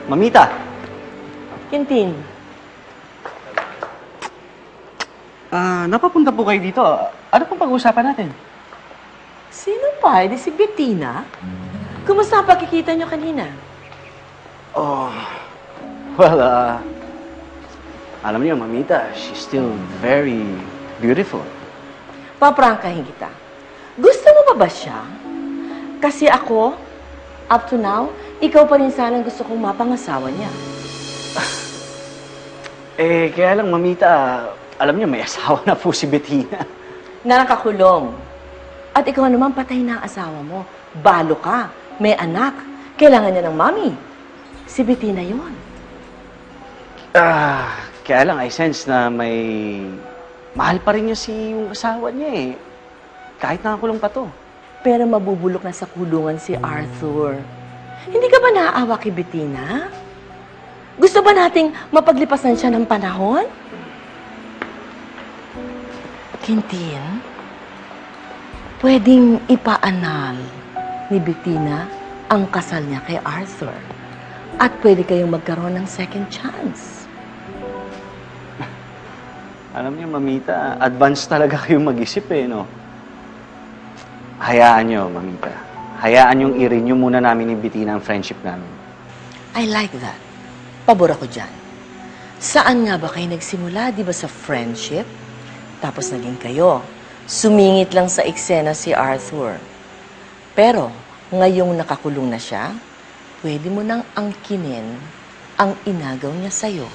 Mamita! Quintin, Napapunta po kayo dito. Ano pong pag-uusapan natin? sino pa? Di si Bettina? Kumusta ang pagkikita niyo kanina? Oh, well, alam niyo, Mamita, she's still very beautiful. Paprangkahin kita. Gusto mo pa ba siya? Kasi ako, up to now, ikaw pa rin sana ang gusto kong mapangasawa niya. Kaya lang, Mamita, alam niyo, may asawa na po si Bettina. Na nakakulong. At ikaw naman patay na ang asawa mo. Balo ka. May anak. Kailangan niya ng mami. Si Bettina yun. Kaya lang, I sense na may mahal pa rin niya yung asawa niya eh. Kahit nakakulong pa to. Pero mabubulok na sa kulungan si Arthur. Hindi ka ba naaawa kay Bettina? Gusto ba nating mapaglipasan siya ng panahon? Quintin, pwedeng ipaanal ni Bettina ang kasal niya kay Arthur. At pwede kayong magkaroon ng second chance. Alam niyo, Mamita, advance talaga kayong mag-isip eh, no? Hayaan niyo, Mamita. Hayaan niyong i-renew muna namin ni Bettina ang friendship namin. I like that. Pabor ako dyan. Saan nga ba kayo nagsimula? Di ba sa friendship? Tapos naging kayo. Sumingit lang sa eksena si Arthur. Pero, ngayong nakakulong na siya, pwede mo nang angkinin ang inagaw niya sa'yo.